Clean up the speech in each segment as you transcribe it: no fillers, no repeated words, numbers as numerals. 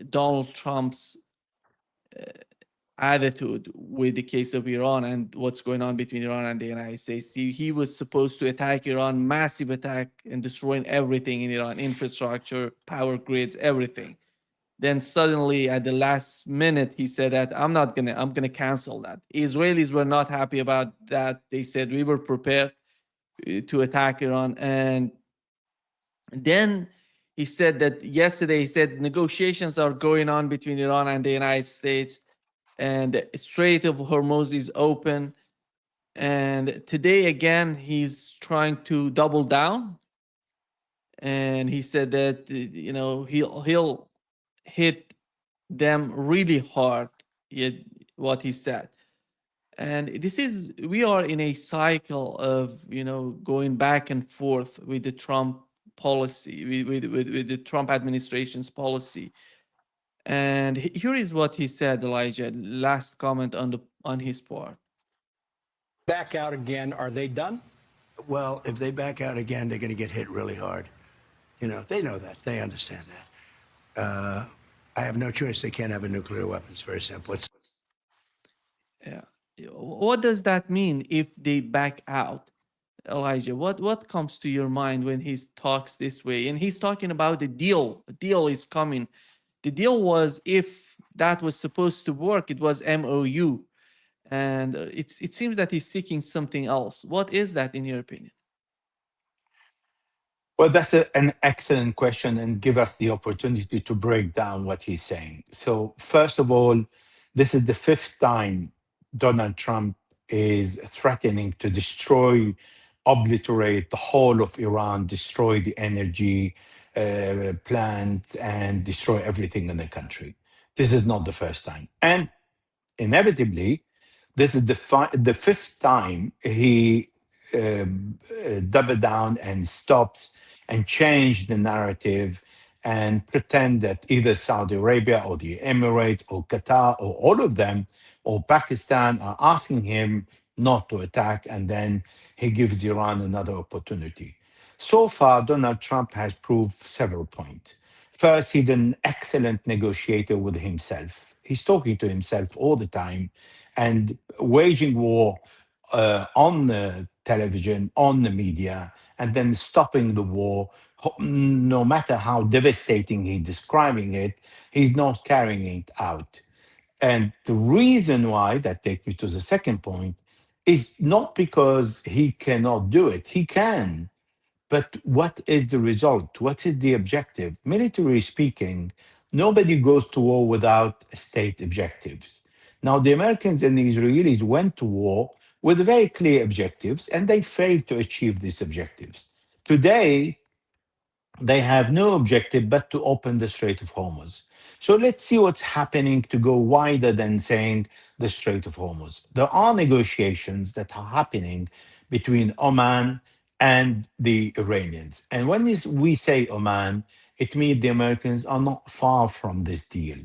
Donald Trump's attitude with the case of Iran and what's going on between Iran and the United States. He was supposed to attack Iran, massive attack, and destroying everything in Iran, infrastructure, power grids, everything. Then suddenly at the last minute, he said that I'm gonna cancel that. Israelis were not happy about that. They said we were prepared to attack Iran. And then he said that yesterday, he said negotiations are going on between Iran and the United States, and the Strait of Hormuz is open. And today again, he's trying to double down, and he said that he'll hit them really hard. What he said. And this is, we are in a cycle of going back and forth with the Trump policy, with the Trump administration's policy. And here is what he said, Elijah. Last comment on his part. Back out again, are they done? Well, if they back out again, they're going to get hit really hard. They know that. They understand that. I have no choice. They can't have a nuclear weapon. It's very simple. Yeah. What does that mean if they back out, Elijah? What comes to your mind when he talks this way? And he's talking about the deal. The deal is coming. The deal was, if that was supposed to work, it was MOU. And it seems that he's seeking something else. What is that, in your opinion? Well, that's an excellent question, and give us the opportunity to break down what he's saying. So, first of all, this is the fifth time Donald Trump is threatening to destroy, obliterate the whole of Iran, destroy the energy plant, and destroy everything in the country. This is not the first time. And inevitably, this is the fifth time he doubled down and stopped and changed the narrative and pretend that either Saudi Arabia or the Emirates or Qatar or all of them or Pakistan are asking him not to attack, and then he gives Iran another opportunity. So far, Donald Trump has proved several points. First, he's an excellent negotiator with himself. He's talking to himself all the time and waging war on the television, on the media, and then stopping the war. No matter how devastating he's describing it, he's not carrying it out. And the reason why, that takes me to the second point, is not because he cannot do it. He can. But what is the result? What is the objective? Military speaking, nobody goes to war without state objectives. Now, the Americans and the Israelis went to war with very clear objectives, and they failed to achieve these objectives. Today, they have no objective but to open the Strait of Hormuz. So let's see what's happening to go wider than saying the Strait of Hormuz. There are negotiations that are happening between Oman and the Iranians. And when we say Oman, it means the Americans are not far from this deal,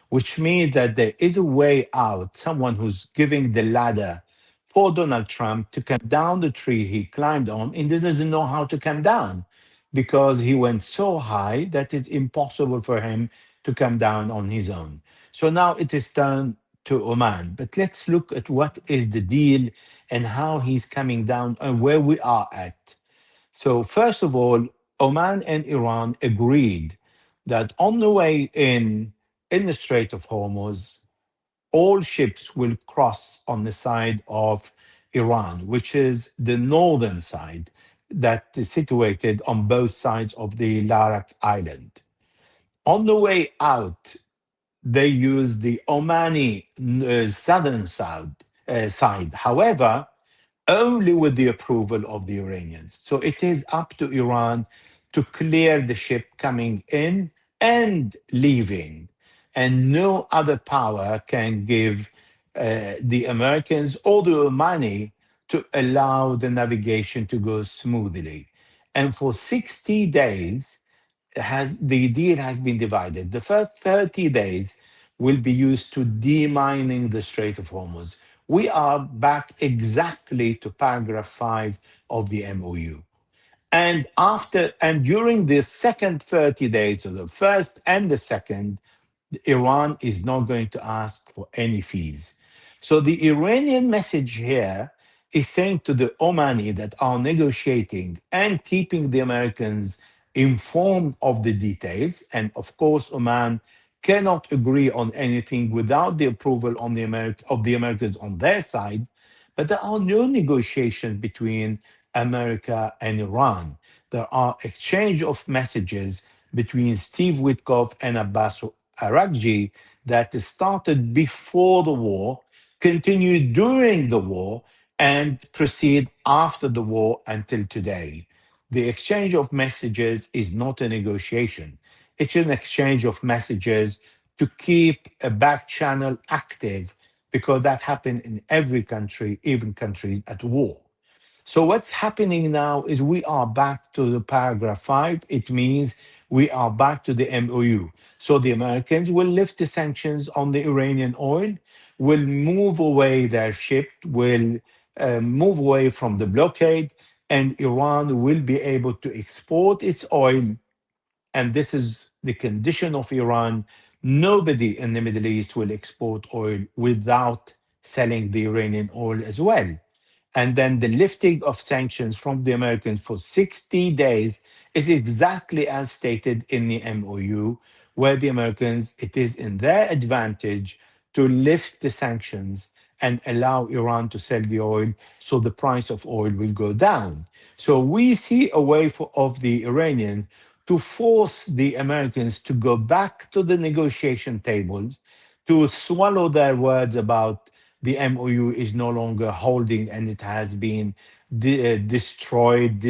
which means that there is a way out, someone who's giving the ladder for Donald Trump to come down the tree he climbed on, and he doesn't know how to come down because he went so high that it's impossible for him to come down on his own. So now it is turned to Oman. But let's look at what is the deal and how he's coming down and where we are at. So first of all, Oman and Iran agreed that on the way in the Strait of Hormuz, all ships will cross on the side of Iran, which is the northern side that is situated on both sides of the Larak Island. On the way out, they use the Omani southern side. However, only with the approval of the Iranians. So it is up to Iran to clear the ship coming in and leaving. And no other power can give the Americans or the Omani to allow the navigation to go smoothly. And for 60 days, the deal has been divided. The first 30 days will be used to demining the Strait of Hormuz. We are back exactly to paragraph 5 of the MOU. And during the second 30 days, so the first and the second, Iran is not going to ask for any fees. So the Iranian message here is saying to the Omani that are negotiating and keeping the Americans informed of the details. And of course, Oman cannot agree on anything without the approval of the Americans on their side. But there are no negotiations between America and Iran. There are exchange of messages between Steve Witkoff and Abbas Araghchi that started before the war, continued during the war, and proceed after the war until today. The exchange of messages is not a negotiation. It's an exchange of messages to keep a back channel active because that happened in every country, even countries at war. So what's happening now is we are back to the paragraph 5. It means we are back to the MOU. So the Americans will lift the sanctions on the Iranian oil, will move away their ship, will move away from the blockade, and Iran will be able to export its oil. And this is the condition of Iran. Nobody in the Middle East will export oil without selling the Iranian oil as well. And then the lifting of sanctions from the Americans for 60 days is exactly as stated in the MOU, where the Americans, it is in their advantage to lift the sanctions and allow Iran to sell the oil so the price of oil will go down. So we see a way of the Iranian to force the Americans to go back to the negotiation tables, to swallow their words about the MOU is no longer holding and it has been destroyed,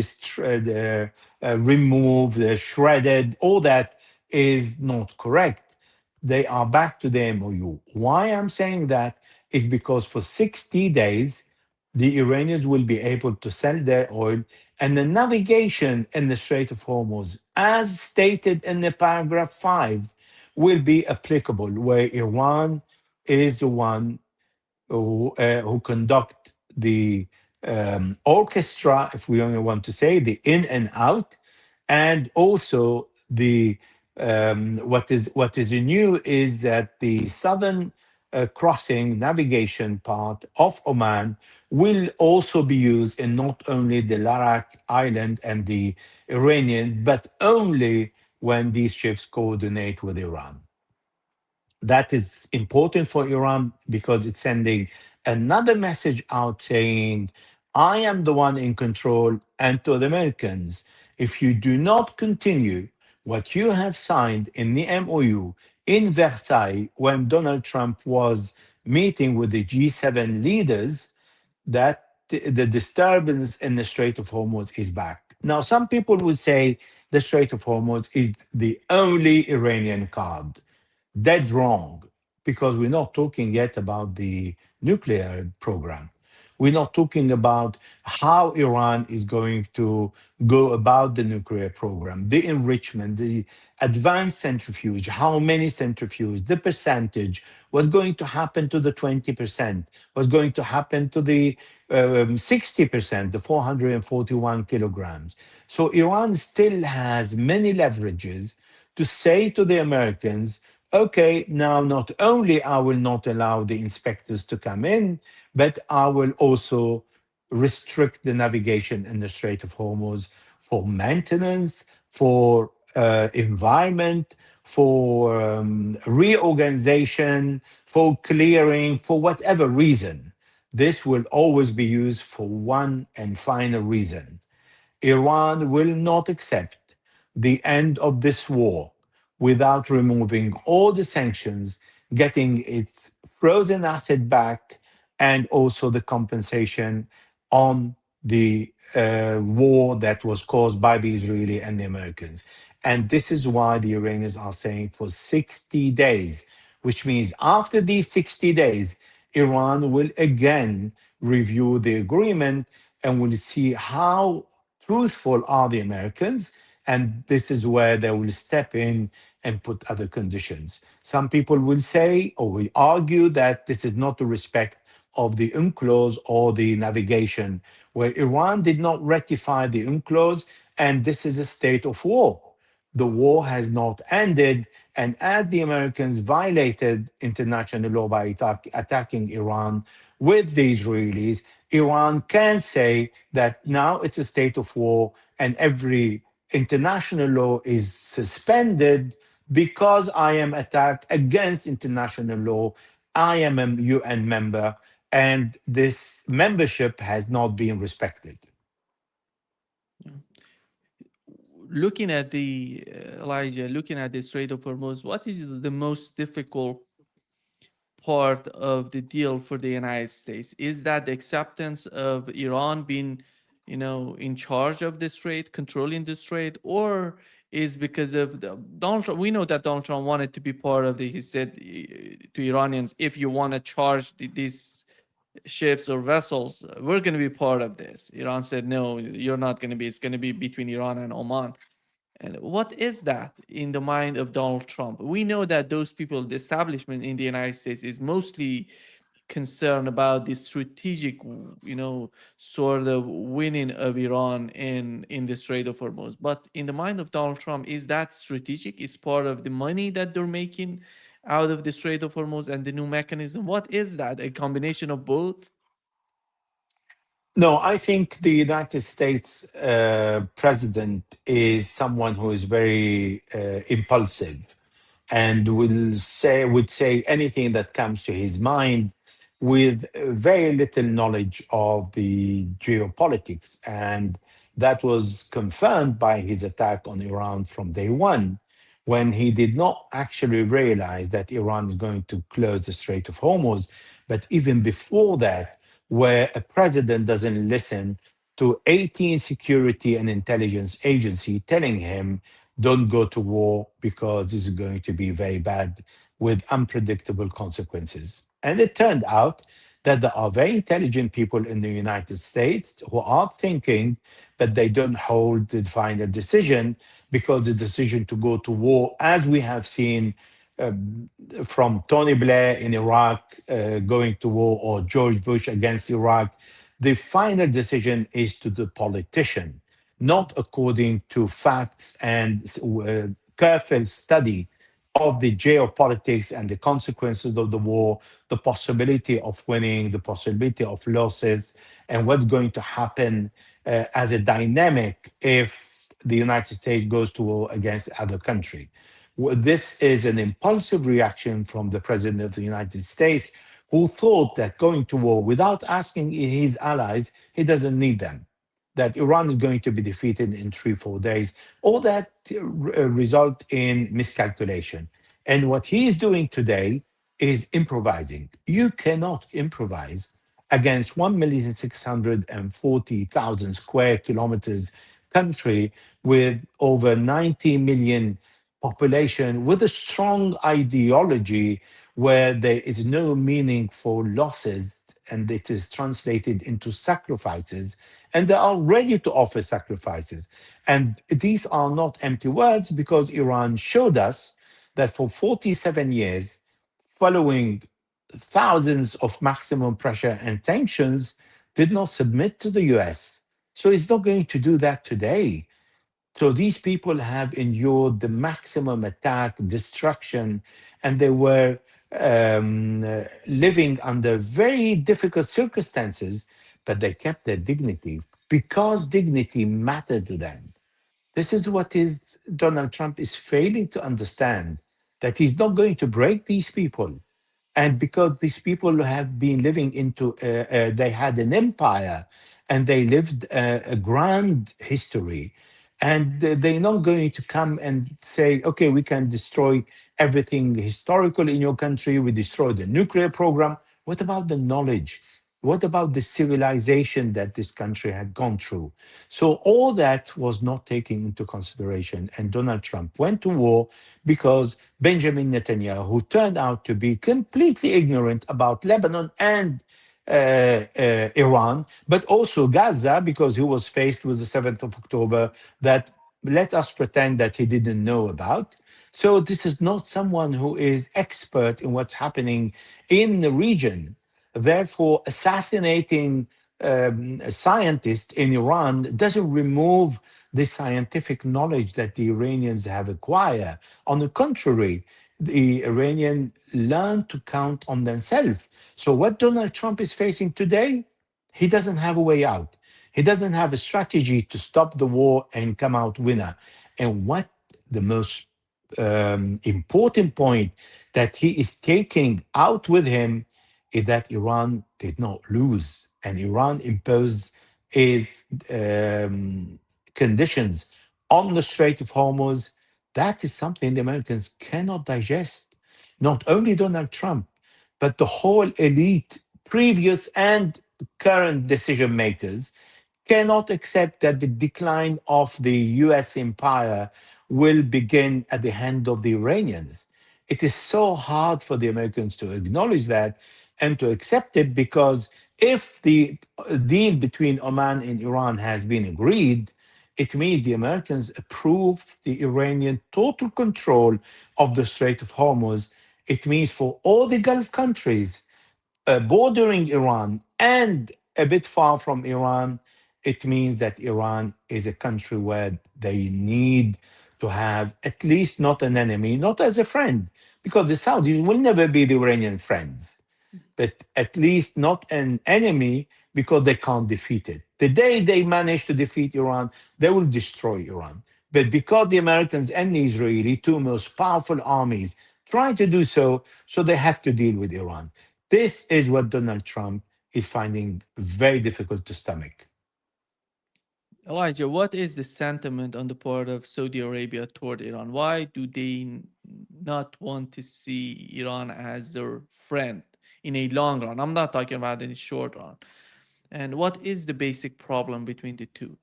removed, shredded. All that is not correct. They are back to the MOU. Why I'm saying that is because for 60 days, the Iranians will be able to sell their oil and the navigation in the Strait of Hormuz, as stated in the paragraph 5, will be applicable, where Iran is the one who conduct the orchestra, if we only want to say, the in and out, and also the what is new is that the southern crossing navigation part of Oman will also be used in not only the Larak Island and the Iranian, but only when these ships coordinate with Iran. That is important for Iran because it's sending another message out saying, I am the one in control, and to the Americans, if you do not continue what you have signed in the MOU in Versailles when Donald Trump was meeting with the G7 leaders, that the disturbance in the Strait of Hormuz is back. Now, some people would say the Strait of Hormuz is the only Iranian card. Dead wrong, because we're not talking yet about the nuclear program. We're not talking about how Iran is going to go about the nuclear program, the enrichment, the advanced centrifuge, how many centrifuges, the percentage, what's going to happen to the 20%, what's going to happen to the 60%, the 441 kilograms. So Iran still has many leverages to say to the Americans, okay, now not only I will not allow the inspectors to come in, but I will also restrict the navigation in the Strait of Hormuz for maintenance, for environment, for reorganization, for clearing, for whatever reason. This will always be used for one and final reason. Iran will not accept the end of this war without removing all the sanctions, getting its frozen asset back, and also the compensation on the war that was caused by the Israeli and the Americans. And this is why the Iranians are saying for 60 days, which means after these 60 days, Iran will again review the agreement and will see how truthful are the Americans. And this is where they will step in and put other conditions. Some people will say or will argue that this is not the respect of the UNCLOS or the navigation, where Iran did not ratify the UNCLOS and this is a state of war. The war has not ended, and as the Americans violated international law by attacking Iran with the Israelis, Iran can say that now it's a state of war and every international law is suspended because I am attacked against international law. I am a UN member, and this membership has not been respected. Looking at the Elijah, looking at the Strait of Hormuz, what is the most difficult part of the deal for the United States? Is that the acceptance of Iran being, in charge of the strait, controlling the strait, or is because of Donald Trump? We know that Donald Trump wanted to be part of the. He said to Iranians, if you want to charge these ships or vessels, we're going to be part of this. Iran said, no, you're not going to be. It's going to be between Iran and Oman. And what is that in the mind of Donald Trump? We know that those people, the establishment in the United States, is mostly concerned about the strategic, sort of winning of Iran in the Strait of Hormuz. But in the mind of Donald Trump, is that strategic? Is part of the money that they're making out of the Strait of Hormuz and the new mechanism? What is that? A combination of both? No, I think the United States president is someone who is very impulsive and would say anything that comes to his mind with very little knowledge of the geopolitics. And that was confirmed by his attack on Iran from day one, when he did not actually realize that Iran is going to close the Strait of Hormuz. But even before that, where a president doesn't listen to 18 security and intelligence agency telling him, don't go to war because this is going to be very bad with unpredictable consequences. And it turned out that there are very intelligent people in the United States who are thinking that they don't hold the final decision, because the decision to go to war, as we have seen from Tony Blair in Iraq going to war, or George Bush against Iraq, the final decision is to the politician, not according to facts and careful study of the geopolitics and the consequences of the war, the possibility of winning, the possibility of losses, and what's going to happen as a dynamic if the United States goes to war against other country. This is an impulsive reaction from the President of the United States, who thought that going to war without asking his allies, he doesn't need them, that Iran is going to be defeated in 3-4 days. All that result in miscalculation. And what he is doing today is improvising. You cannot improvise against 1,640,000 square kilometers country with over 90 million population, with a strong ideology where there is no meaningful losses, and it is translated into sacrifices, and they are ready to offer sacrifices. And these are not empty words, because Iran showed us that for 47 years, following thousands of maximum pressure and sanctions, did not submit to the US. So it's not going to do that today. So these people have endured the maximum attack, destruction, and they were living under very difficult circumstances, but they kept their dignity because dignity mattered to them. This is what is Donald Trump is failing to understand, that he's not going to break these people. And because these people have been living into, they had an empire and they lived a grand history. And they're not going to come and say, okay, we can destroy everything historical in your country. We destroy the nuclear program. What about the knowledge? What about the civilization that this country had gone through? So all that was not taken into consideration. And Donald Trump went to war because Benjamin Netanyahu, who turned out to be completely ignorant about Lebanon and Iran, but also Gaza, because he was faced with the 7th of October that, let us pretend that he didn't know about. So this is not someone who is expert in what's happening in the region. Therefore, assassinating scientist in Iran doesn't remove the scientific knowledge that the Iranians have acquired. On the contrary, the Iranian learn to count on themselves. So what Donald Trump is facing today, he doesn't have a way out. He doesn't have a strategy to stop the war and come out winner. And what the most important point that he is taking out with him is that Iran did not lose, and Iran imposed its conditions on the Strait of Hormuz. That is something the Americans cannot digest. Not only Donald Trump, but the whole elite, previous and current decision makers, cannot accept that the decline of the US empire will begin at the hand of the Iranians. It is so hard for the Americans to acknowledge that and to accept it, because if the deal between Oman and Iran has been agreed, it means the Americans approve the Iranian total control of the Strait of Hormuz. It means for all the Gulf countries bordering Iran and a bit far from Iran, it means that Iran is a country where they need to have at least not an enemy, not as a friend, because the Saudis will never be the Iranian friends, but at least not an enemy, because they can't defeat it. The day they manage to defeat Iran, they will destroy Iran. But because the Americans and the Israeli, two most powerful armies, try to do so, so they have to deal with Iran. This is what Donald Trump is finding very difficult to stomach. Elijah, what is the sentiment on the part of Saudi Arabia toward Iran? Why do they not want to see Iran as their friend in a long run? I'm not talking about in the short run. And what is the basic problem between the two?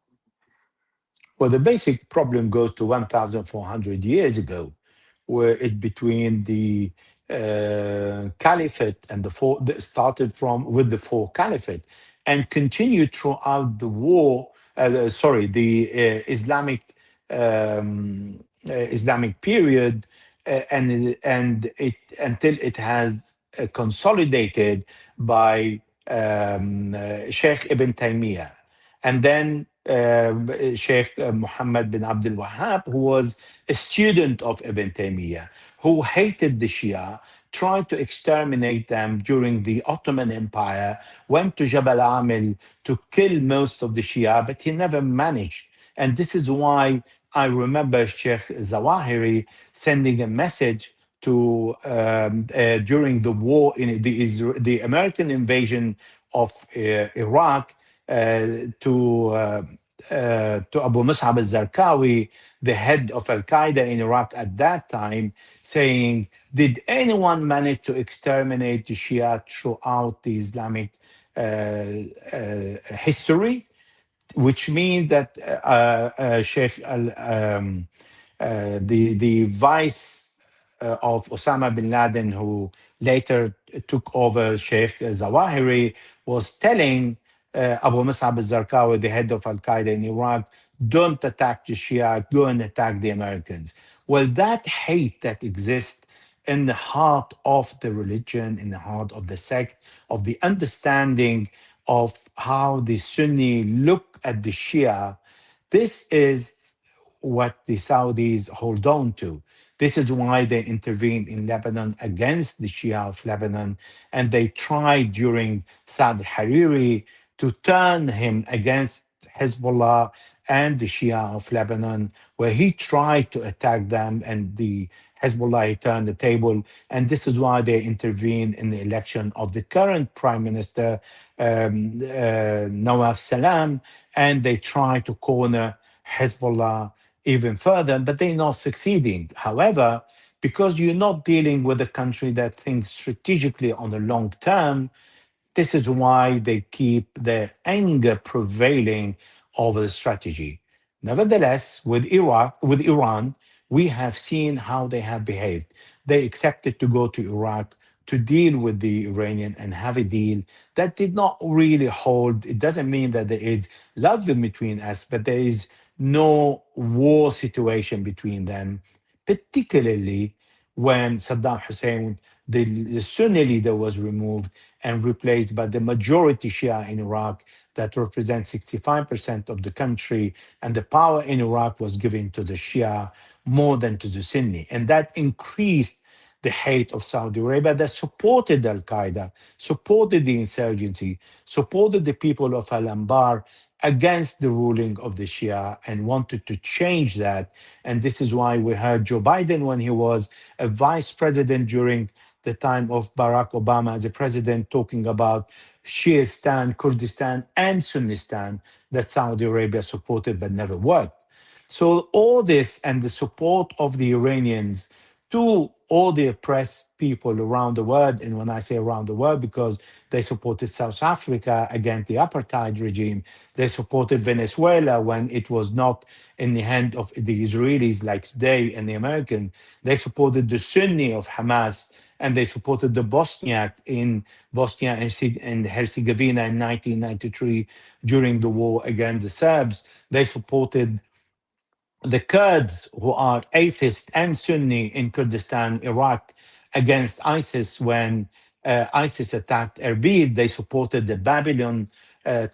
Well, the basic problem goes to 1,400 years ago, where it between the caliphate and the four that started from with the four caliphate and continued throughout the war. The Islamic period, and it until it has consolidated by Sheikh Ibn Taymiyyah, and then Sheikh Muhammad bin Abdul Wahhab, who was a student of Ibn Taymiyyah, who hated the Shia, tried to exterminate them during the Ottoman Empire, went to Jabal Amil to kill most of the Shia, but he never managed. And this is why I remember Sheikh Zawahiri sending a message to during the war in the American invasion of Iraq, to Abu Mus'ab al-Zarqawi, the head of Al-Qaeda in Iraq at that time, saying, did anyone manage to exterminate the Shia throughout the Islamic history? Which means that Sheikh the vice of Osama bin Laden, who later took over Sheikh Zawahiri, was telling Abu Mus'ab al-Zarqawi, the head of Al-Qaeda in Iraq, don't attack the Shia, go and attack the Americans. Well, that hate that exists in the heart of the religion, in the heart of the sect, of the understanding of how the Sunni look at the Shia, this is what the Saudis hold on to. This is why they intervened in Lebanon against the Shia of Lebanon, and they tried during Saad Hariri to turn him against Hezbollah and the Shia of Lebanon, where he tried to attack them, and the Hezbollah turned the table. And this is why they intervened in the election of the current Prime Minister, Nawaf Salam, and they tried to corner Hezbollah even further, but they're not succeeding. However, because you're not dealing with a country that thinks strategically on the long term, this is why they keep their anger prevailing over the strategy. Nevertheless, with Iran, we have seen how they have behaved. They accepted to go to Iraq to deal with the Iranian and have a deal that did not really hold. It doesn't mean that there is love in between us, but there is no war situation between them, particularly when Saddam Hussein, the Sunni leader, was removed and replaced by the majority Shia in Iraq that represents 65% of the country. And the power in Iraq was given to the Shia more than to the Sunni. And that increased the hate of Saudi Arabia that supported Al Qaeda, supported the insurgency, supported the people of Al Anbar against the ruling of the Shia and wanted to change that. And this is why we heard Joe Biden, when he was a vice president during the time of Barack Obama as a president, talking about Shiistan, Kurdistan, and Sunnistan that Saudi Arabia supported but never worked. So all this and the support of the Iranians to all the oppressed people around the world, and when I say around the world, because they supported South Africa against the apartheid regime, they supported Venezuela when it was not in the hand of the Israelis like today and the American. They supported the Sunni of Hamas, and they supported the Bosniak in Bosnia and Herzegovina in 1993 during the war against the Serbs. They supported the Kurds, who are atheist and Sunni in Kurdistan, Iraq, against ISIS when ISIS attacked Erbil. They supported the Babylon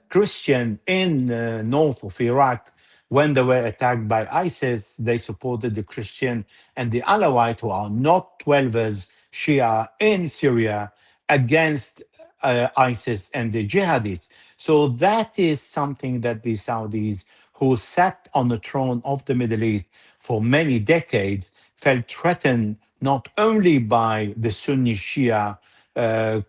Christian in north of Iraq when they were attacked by ISIS. They supported the Christian and the Alawite, who are not 12ers Shia in Syria, against ISIS and the jihadists. So that is something that the Saudis, who sat on the throne of the Middle East for many decades, felt threatened not only by the Sunni Shia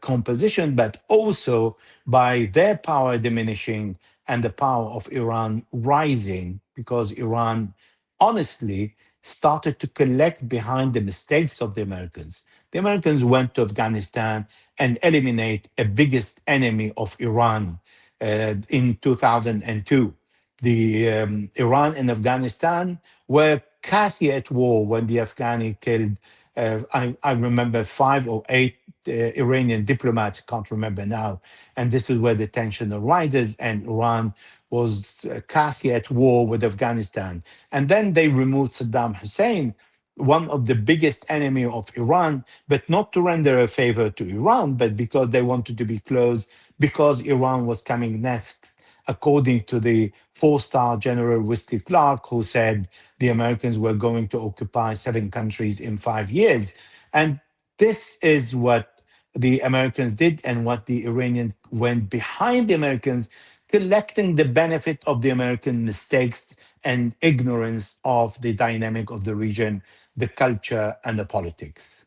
composition, but also by their power diminishing and the power of Iran rising, because Iran honestly started to collect behind the mistakes of the Americans. The Americans went to Afghanistan and eliminate a biggest enemy of Iran in 2002. The Iran and Afghanistan were casi at war when the Afghani killed, I remember 5 or 8 Iranian diplomats, can't remember now. And this is where the tension arises, and Iran was casi at war with Afghanistan. And then they removed Saddam Hussein, one of the biggest enemy of Iran, but not to render a favor to Iran, but because they wanted to be close, because Iran was coming next, according to the 4-star General Wesley Clark, who said the Americans were going to occupy 7 countries in 5 years. And this is what the Americans did, and what the Iranians went behind the Americans, collecting the benefit of the American mistakes and ignorance of the dynamic of the region, the culture, and the politics.